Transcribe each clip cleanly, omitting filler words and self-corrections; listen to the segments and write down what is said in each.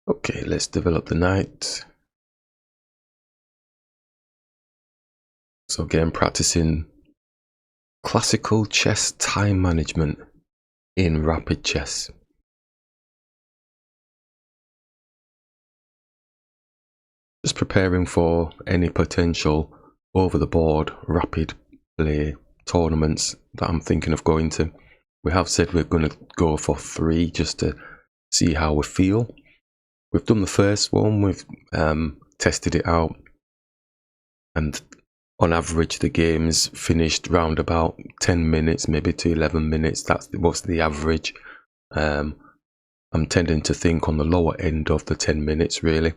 Okay, let's develop the knight. So again, practicing classical chess time management in rapid chess. Just preparing for any potential over the board rapid play tournaments that I'm thinking of going to. We have said we're going to go for 3 just to see how we feel. We've done the first one, we've tested it out, and on average the game's finished round about 10 minutes, maybe to 11 minutes. That's what's the average. I'm tending to think on the lower end of the 10 minutes really.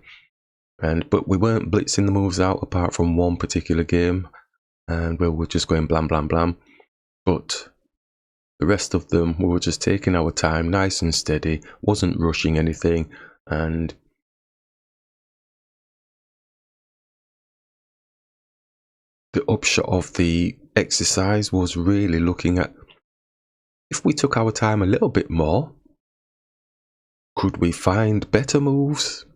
But we weren't blitzing the moves out apart from one particular game, and we were just going blam blam blam. But the rest of them, we were just taking our time, nice and steady, wasn't rushing anything. And the upshot of the exercise was really looking at, if we took our time a little bit more, could we find better moves?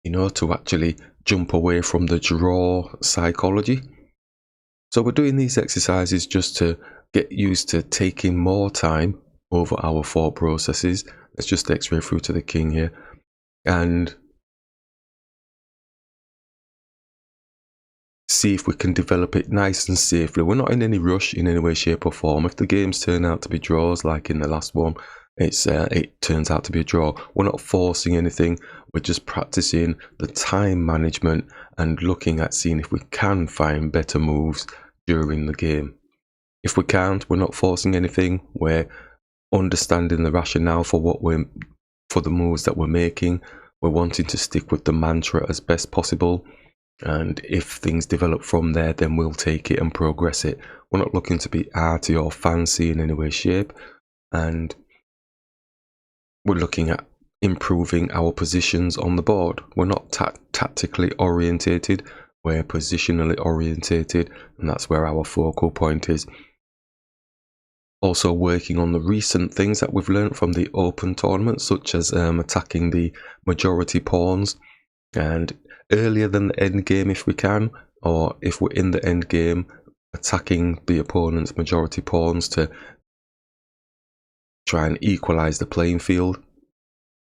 You know, to actually jump away from the draw psychology. So we're doing these exercises just to get used to taking more time over our thought processes. Let's just X-ray through to the king here. And see if we can develop it nice and safely. We're not in any rush in any way, shape or form. If the games turn out to be draws, like in the last one, it turns out to be a draw. We're not forcing anything. We're just practicing the time management and looking at seeing if we can find better moves during the game. If we can't, we're not forcing anything. We're understanding the rationale for the moves that we're making. We're wanting to stick with the mantra as best possible. And if things develop from there, then we'll take it and progress it. We're not looking to be arty or fancy in any way, shape. And we're looking at improving our positions on the board. We're not tactically orientated. We're positionally orientated. And that's where our focal point is. Also working on the recent things that we've learned from the open tournament, such as attacking the majority pawns. And earlier than the end game if we can, or if we're in the end game, attacking the opponent's majority pawns to try and equalize the playing field.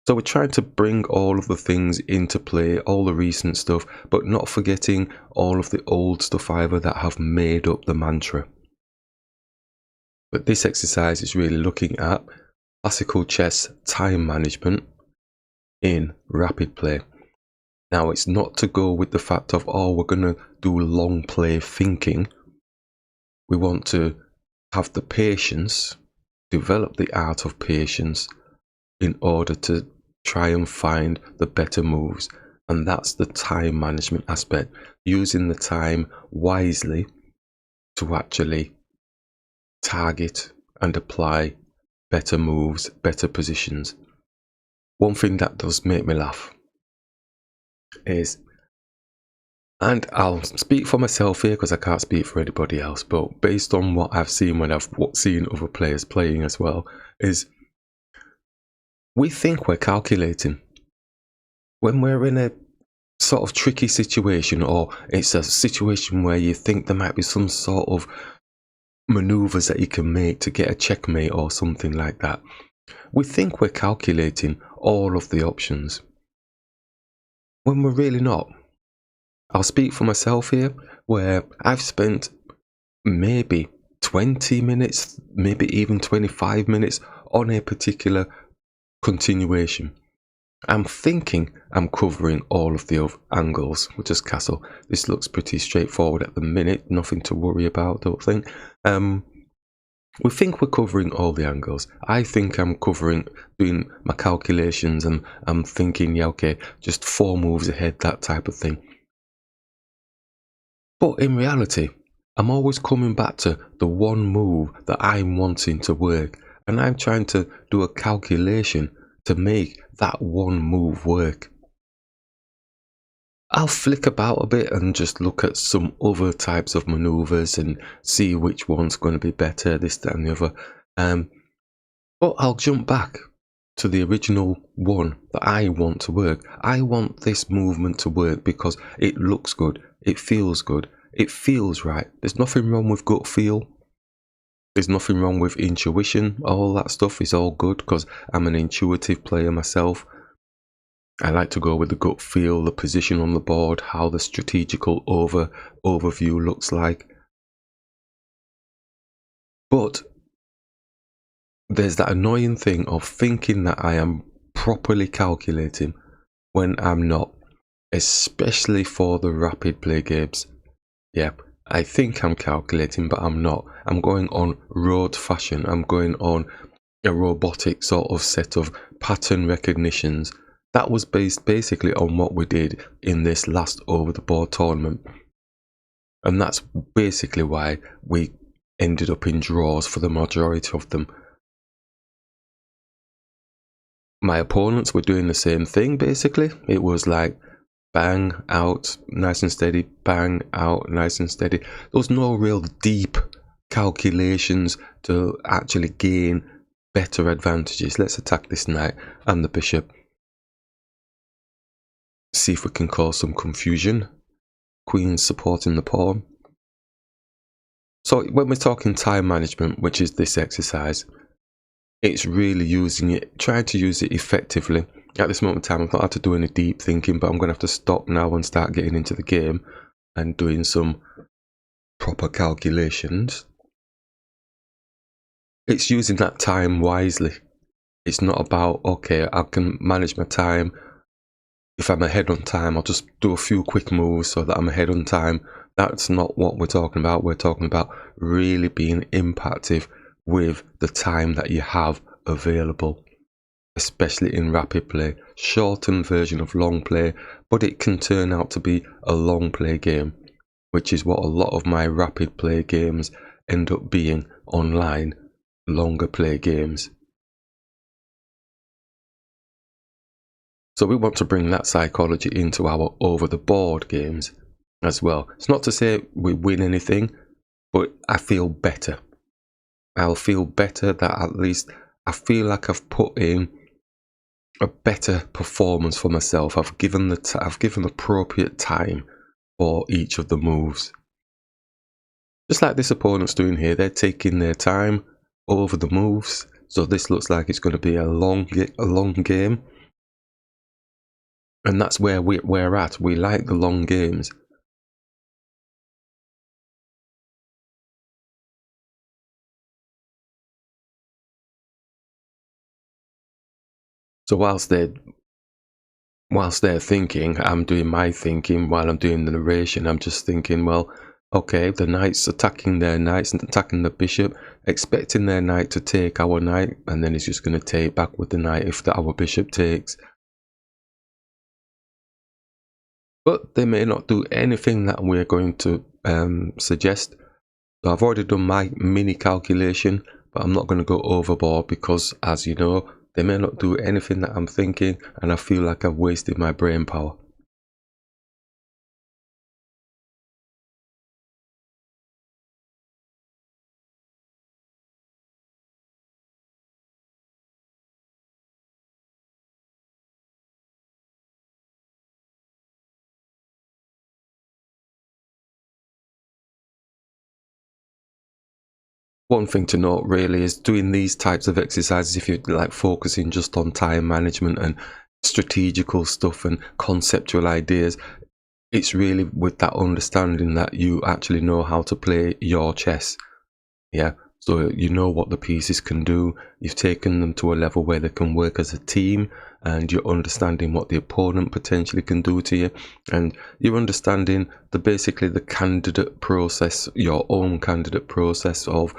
So we're trying to bring all of the things into play, all the recent stuff, but not forgetting all of the old stuff either that have made up the mantra. But this exercise is really looking at classical chess time management in rapid play. Now, it's not to go with the fact of, oh, we're going to do long play thinking. We want to have the patience, develop the art of patience in order to try and find the better moves. And that's the time management aspect, using the time wisely to actually target and apply better moves, better positions. One thing that does make me laugh is, and I'll speak for myself here because I can't speak for anybody else, but based on what I've seen when I've seen other players playing as well, is we think we're calculating. When we're in a sort of tricky situation, or it's a situation where you think there might be some sort of maneuvers that you can make to get a checkmate or something like that, we think we're calculating all of the options, when we're really not. I'll speak for myself here, where I've spent maybe 20 minutes, maybe even 25 minutes on a particular continuation. I'm thinking I'm covering all of the angles. We'll just castle. This looks pretty straightforward at the minute, nothing to worry about, don't think. We think we're covering all the angles. I think I'm doing my calculations, and I'm thinking, yeah, okay, just 4 moves ahead, that type of thing. But in reality, I'm always coming back to the one move that I'm wanting to work, and I'm trying to do a calculation to make that one move work. I'll flick about a bit and just look at some other types of maneuvers and see which one's going to be better, this, that and the other. But I'll jump back to the original one that I want to work. I want this movement to work because it looks good, it feels right. There's nothing wrong with gut feel. There's nothing wrong with intuition. All that stuff is all good because I'm an intuitive player myself. I like to go with the gut feel, the position on the board, how the strategical overview looks like. But there's that annoying thing of thinking that I am properly calculating when I'm not, especially for the rapid play games. Yeah, I think I'm calculating, but I'm not. I'm going on rote fashion. I'm going on a robotic sort of set of pattern recognitions. That was based basically on what we did in this last over the board tournament. And that's basically why we ended up in draws for the majority of them. My opponents were doing the same thing basically. It was like bang out, nice and steady, bang out, nice and steady. There was no real deep calculations to actually gain better advantages. Let's attack this knight and the bishop. See if we can cause some confusion. Queen supporting the pawn. So when we're talking time management, which is this exercise, it's really using it, trying to use it effectively. At this moment in time, I've not had to do any deep thinking, but I'm going to have to stop now and start getting into the game and doing some proper calculations. It's using that time wisely. It's not about, okay, I can manage my time. If I'm ahead on time, I'll just do a few quick moves so that I'm ahead on time. That's not what we're talking about. We're talking about really being impactful with the time that you have available, especially in rapid play. Shortened version of long play, but it can turn out to be a long play game, which is what a lot of my rapid play games end up being online, longer play games. So we want to bring that psychology into our over-the-board games as well. It's not to say we win anything, but I feel better. I'll feel better that at least I feel like I've put in a better performance for myself. I've given appropriate time for each of the moves. Just like this opponent's doing here, they're taking their time over the moves. So this looks like it's going to be a long game. And that's where we're at. We like the long games. So whilst they're thinking, I'm doing my thinking while I'm doing the narration. I'm just thinking, well, okay, the knight's attacking their knights and attacking the bishop, expecting their knight to take our knight, and then he's just going to take back with the knight if our bishop takes. But they may not do anything that we're going to suggest. So I've already done my mini calculation, but I'm not going to go overboard because, as you know, they may not do anything that I'm thinking, and I feel like I've wasted my brain power. One thing to note really is doing these types of exercises, if you're like focusing just on time management and strategical stuff and conceptual ideas, it's really with that understanding that you actually know how to play your chess. Yeah, so you know what the pieces can do. You've taken them to a level where they can work as a team, and you're understanding what the opponent potentially can do to you, and you're understanding basically the candidate process, your own candidate process of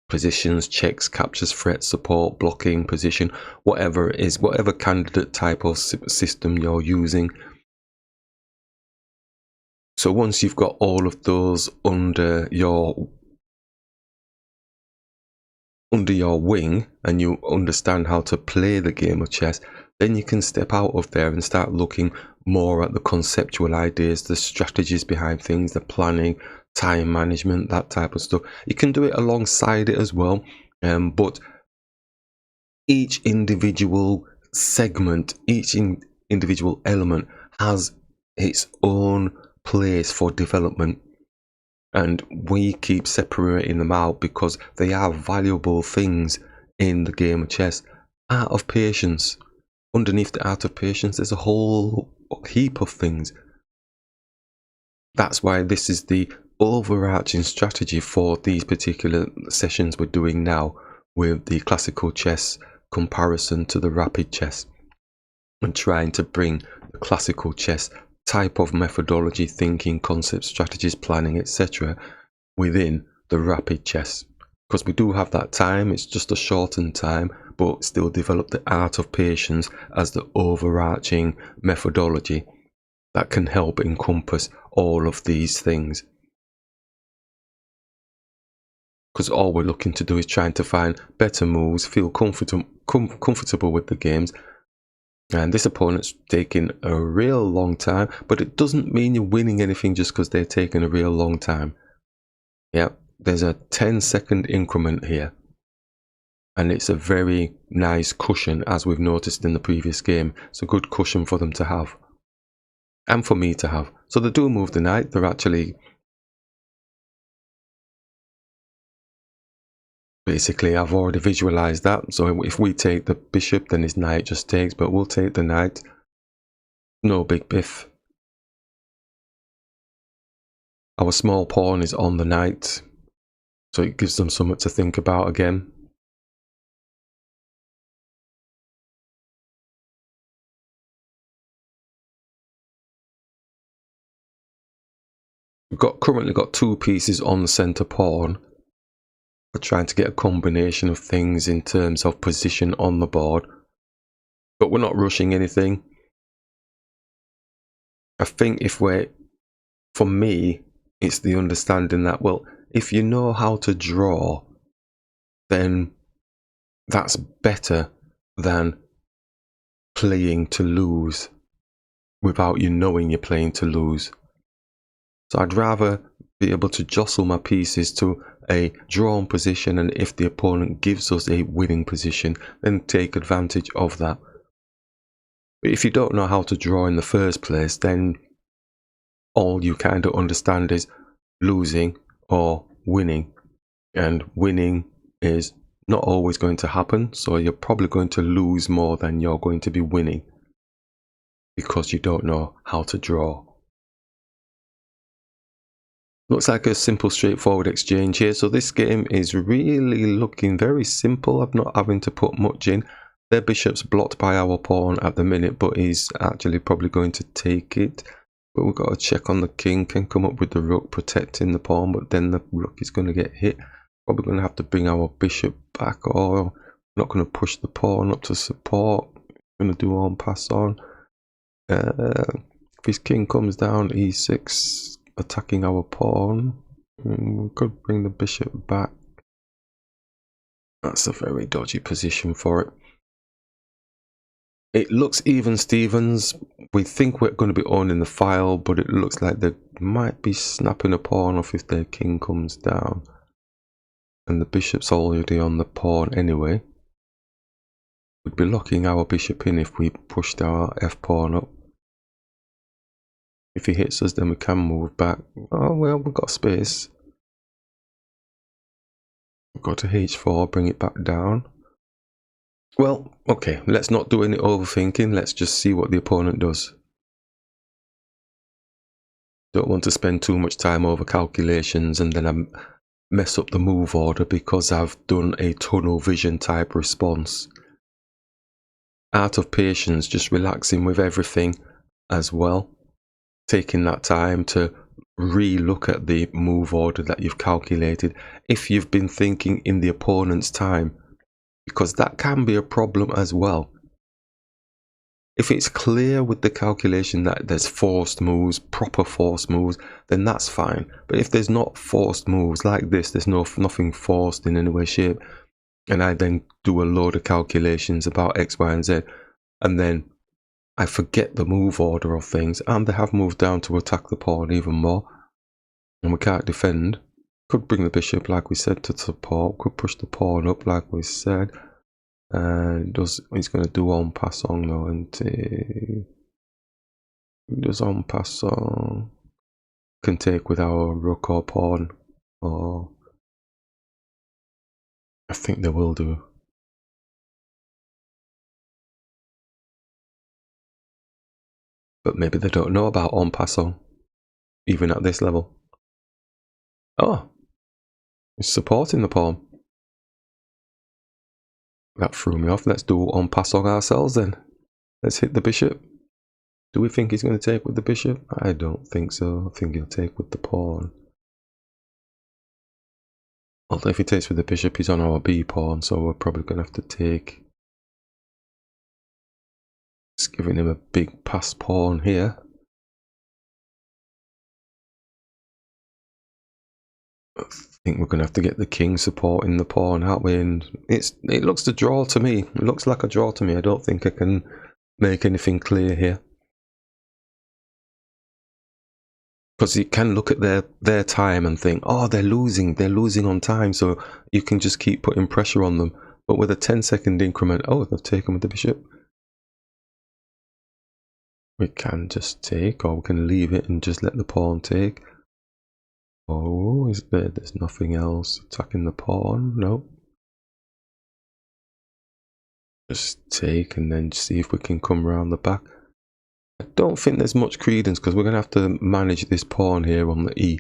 positions, checks, captures, threats, support, blocking, position, whatever it is, whatever candidate type of system you're using. So once you've got all of those under your wing and you understand how to play the game of chess, then you can step out of there and start looking more at the conceptual ideas, the strategies behind things, the planning, time management, that type of stuff. You can do it alongside it as well, but each individual segment, each individual element has its own place for development, and we keep separating them out because they are valuable things in the game of chess. Art of patience. Underneath the art of patience, there's a whole heap of things. That's why this is the overarching strategy for these particular sessions we're doing now, with the classical chess comparison to the rapid chess, and trying to bring the classical chess type of methodology, thinking, concepts, strategies, planning, etc. within the rapid chess. Because we do have that time, it's just a shortened time, but still develop the art of patience as the overarching methodology that can help encompass all of these things. Because all we're looking to do is trying to find better moves, feel comfortable with the games. And this opponent's taking a real long time, but it doesn't mean you're winning anything just because they're taking a real long time. Yep, there's a 10-second increment here. And it's a very nice cushion, as we've noticed in the previous game. It's a good cushion for them to have. And for me to have. So they do move the knight. They're actually... Basically, I've already visualized that. So if we take the bishop, then his knight just takes. But we'll take the knight. No big biff. Our small pawn is on the knight. So it gives them something to think about again. We've currently got two pieces on the centre pawn. We're trying to get a combination of things in terms of position on the board. But we're not rushing anything. I think for me, it's the understanding that, well, if you know how to draw, then that's better than playing to lose without you knowing you're playing to lose. So I'd rather be able to jostle my pieces to a drawn position, and if the opponent gives us a winning position, then take advantage of that. But if you don't know how to draw in the first place, then all you kind of understand is losing or winning, and winning is not always going to happen, so you're probably going to lose more than you're going to be winning because you don't know how to draw. Looks like a simple, straightforward exchange here. So this game is really looking very simple. I'm not having to put much in. Their bishop's blocked by our pawn at the minute, but he's actually probably going to take it. But we've got to check on the king. Can come up with the rook, protecting the pawn, but then the rook is going to get hit. Probably going to have to bring our bishop back, or not going to push the pawn up to support. Going to do on pass on. If his king comes down, e6. Attacking our pawn. We could bring the bishop back. That's a very dodgy position for it. It looks even Stevens. We think we're going to be owning the file, but it looks like they might be snapping a pawn off if their king comes down. And the bishop's already on the pawn anyway. We'd be locking our bishop in if we pushed our f-pawn up. If he hits us, then we can move back. Oh, well, we've got space. We've got to h4, bring it back down. Well, okay, let's not do any overthinking. Let's just see what the opponent does. Don't want to spend too much time over calculations and then I mess up the move order because I've done a tunnel vision type response. Art of patience, just relaxing with everything as well. Taking that time to re-look at the move order that you've calculated if you've been thinking in the opponent's time, because that can be a problem as well. If it's clear with the calculation that there's forced moves, proper forced moves, then that's fine. But if there's not forced moves like this, there's nothing forced in any way, shape, and I then do a load of calculations about X, Y, and Z, and then I forget the move order of things, and they have moved down to attack the pawn even more, and we can't defend. Could bring the bishop, like we said, to support. Could push the pawn up, like we said. He's going to do en passant though, and does en passant can take with our rook or pawn, or I think they will do. But maybe they don't know about en passant, even at this level. Oh, he's supporting the pawn. That threw me off. Let's do en passant ourselves then. Let's hit the bishop. Do we think he's going to take with the bishop? I don't think so. I think he'll take with the pawn. Although if he takes with the bishop, he's on our b pawn, so we're probably going to have to take. It's giving him a big pass pawn here. I think we're going to have to get the king supporting the pawn, aren't we? And it looks a draw to me. It looks like a draw to me. I don't think I can make anything clear here. Because you can look at their time and think, oh, they're losing on time, so you can just keep putting pressure on them. But with a 10-second increment, oh, they've taken with the bishop. We can just take, or we can leave it and just let the pawn take. Oh, is there's nothing else attacking the pawn? No. Just take and then see if we can come around the back. I don't think there's much credence because we're going to have to manage this pawn here on the e.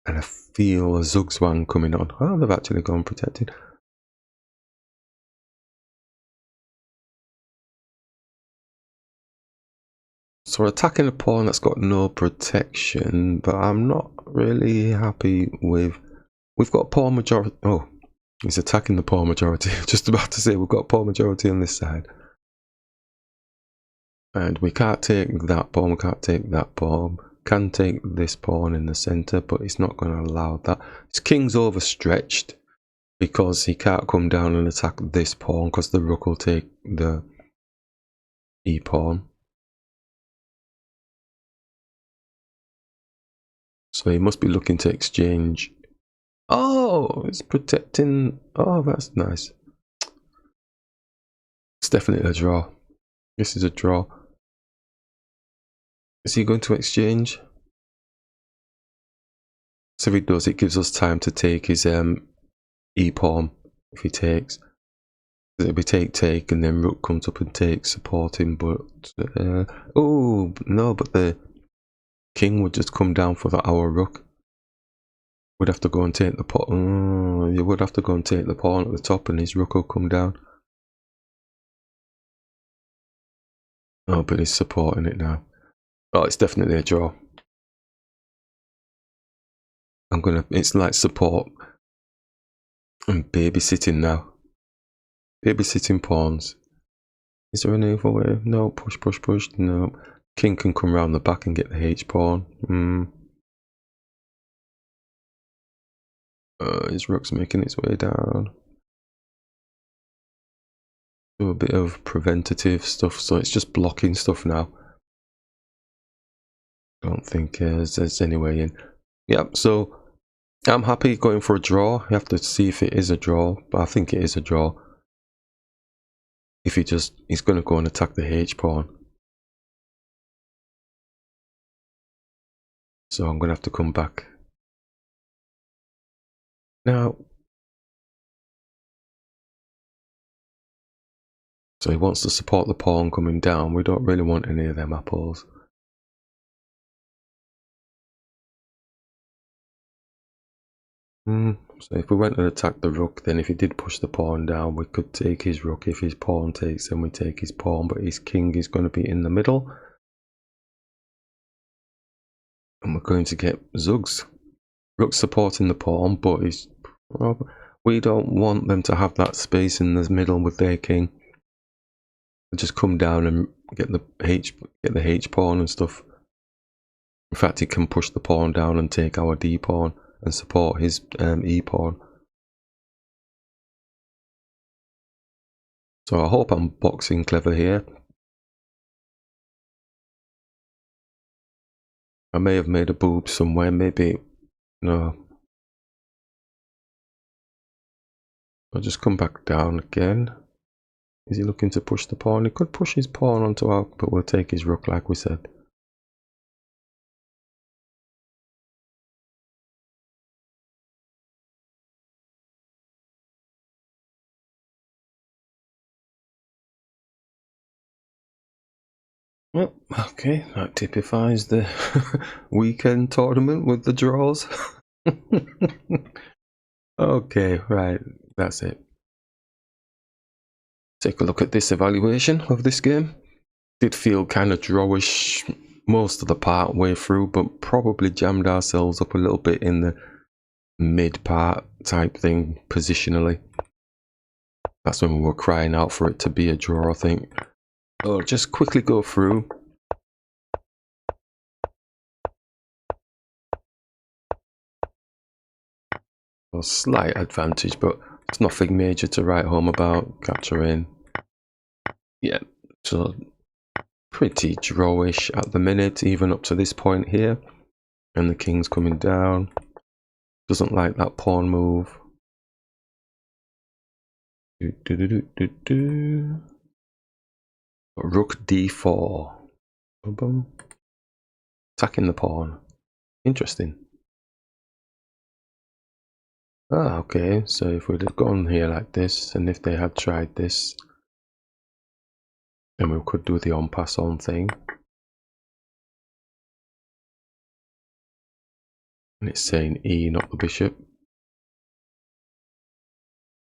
And I feel a Zugzwang coming on. Oh, they've actually gone protected. So we're attacking a pawn that's got no protection, but I'm not really happy with... We've got pawn majority... Oh, he's attacking the pawn majority. Just about to say we've got pawn majority on this side. And we can't take that pawn, we can't take that pawn. Can take this pawn in the centre, but it's not going to allow that. His king's overstretched because he can't come down and attack this pawn because the rook will take the e pawn. So he must be looking to exchange. Oh, it's protecting. Oh, that's nice. It's definitely a draw. This is a draw. Is he going to exchange? So if he does, it gives us time to take his e pawn. If he takes, it'll be take, and then rook comes up and takes, supporting. But oh no, but the king would just come down for our rook. Would have to go and take the pawn. Oh, you would have to go and take the pawn at the top, and his rook will come down. Oh, but he's supporting it now. Oh, it's definitely a draw. It's like support and babysitting now. Babysitting pawns. Is there any other way? No, push, no. King can come around the back and get the H pawn. His rook's making its way down. Do a bit of preventative stuff, so it's just blocking stuff now. Don't think there's any way in. Yep, so I'm happy going for a draw. You have to see if it is a draw, but I think it is a draw. If he's going to go and attack the H pawn. So I'm going to have to come back. Now, so he wants to support the pawn coming down. We don't really want any of them apples. So if we went and attacked the rook, then if he did push the pawn down, we could take his rook. If his pawn takes, then we take his pawn, but his king is going to be in the middle. And we're going to get Zugs. Rook supporting the pawn, but we don't want them to have that space in the middle with their king. They just come down and get the H pawn and stuff. In fact, he can push the pawn down and take our D pawn and support his E pawn. So I hope I'm boxing clever here. I may have made a boob somewhere, maybe. No. I'll just come back down again. Is he looking to push the pawn? He could push his pawn onto our, but we'll take his rook like we said. Well, okay, that typifies the weekend tournament with the draws. Okay, right, that's it. Take a look at this evaluation of this game. Did feel kind of drawish most of the part way through, but probably jammed ourselves up a little bit in the mid part type thing positionally. That's when we were crying out for it to be a draw, I think. I'll just quickly go through. A slight advantage, but it's nothing major to write home about. Capture in. Yeah, so pretty drawish at the minute, even up to this point here. And the king's coming down. Doesn't like that pawn move. Rook d4. Boom, boom. Attacking the pawn. Interesting. Ah, okay, so if we'd have gone here like this, and if they had tried this, then we could do the on-pass-on thing. And it's saying E, not the bishop.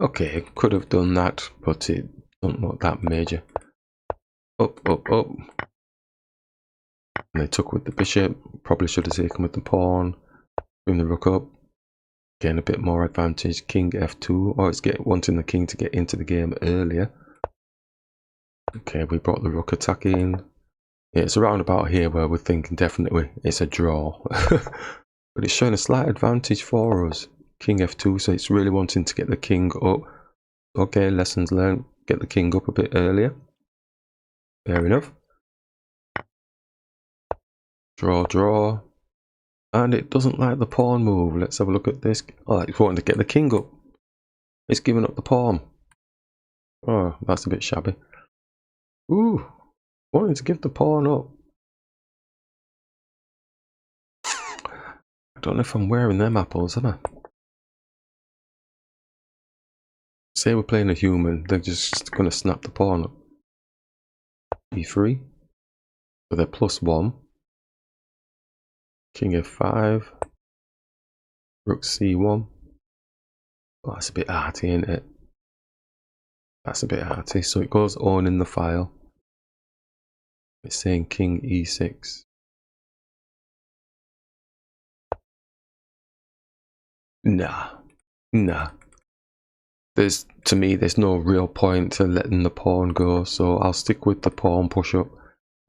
Okay, could have done that, but it doesn't look that major. Up, up, up. And they took with the bishop. Probably should have taken with the pawn. Bring the rook up. Gain a bit more advantage. King f2. Oh, it's wanting the king to get into the game earlier. Okay, we brought the rook attacking. Yeah, it's around about here where we're thinking definitely it's a draw. But it's showing a slight advantage for us. King f2, so it's really wanting to get the king up. Okay, lessons learned. Get the king up a bit earlier. Fair enough. Draw, draw. And it doesn't like the pawn move. Let's have a look at this. Oh, it's wanting to get the king up. It's giving up the pawn. Oh, that's a bit shabby. Ooh, wanting to give the pawn up. I don't know if I'm wearing them apples, am I? Say we're playing a human, they're just going to snap the pawn up. e3. So they're +1. King f5. Rook c1. Oh, that's a bit arty, isn't it? That's a bit arty. So it goes on in the file. It's saying king e6. Nah. To me, there's no real point to letting the pawn go, so I'll stick with the pawn push up,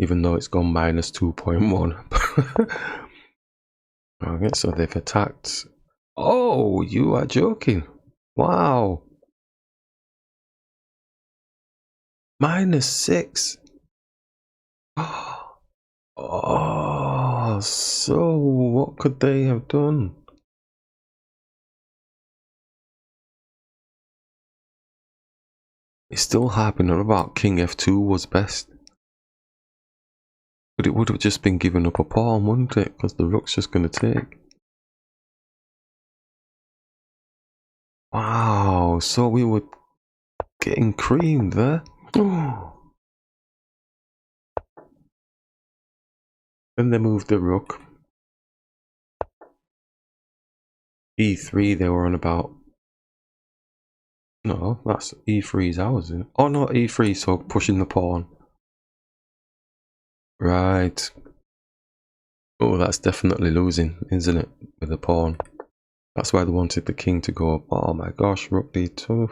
even though it's gone -2.1. Okay, so they've attacked. Oh, you are joking. Wow. -6. Oh, so what could they have done? It's still harping on about king f2 was best. But it would have just been giving up a pawn, wouldn't it? Because the rook's just going to take. Wow, so we were getting creamed there. Then they moved the rook. e3 they were on about. No, that's e3's ours, isn't it? Oh no, e3, so pushing the pawn. Right. Oh, that's definitely losing, isn't it? With the pawn. That's why they wanted the king to go up. Oh my gosh, rook d2.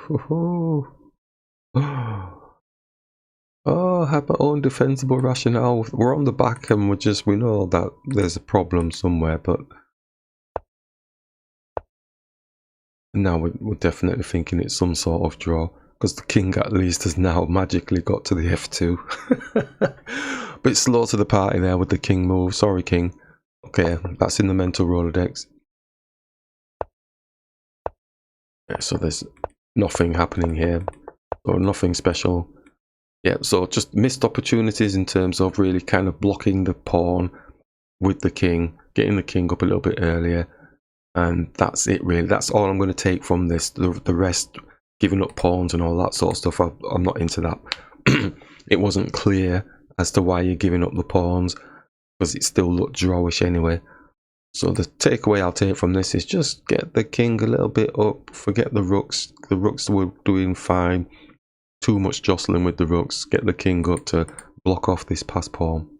Oh, I have my own defensible rationale. We're on the back and we know that there's a problem somewhere, but now we're definitely thinking it's some sort of draw, because the king at least has now magically got to the f2. Bit slow to the party there with the king move. Sorry, king. Okay, that's in the mental Rolodex. Yeah, so there's nothing happening here. So nothing special. Yeah, so just missed opportunities in terms of really kind of blocking the pawn with the king, getting the king up a little bit earlier. And that's it really. That's all I'm going to take from this. The rest, giving up pawns and all that sort of stuff, I'm not into that. It wasn't clear as to why you're giving up the pawns, because it still looked drawish anyway. So the takeaway I'll take from this is just get the king a little bit up, forget the rooks. The rooks were doing fine. Too much jostling with the rooks. Get the king up to block off this passed pawn.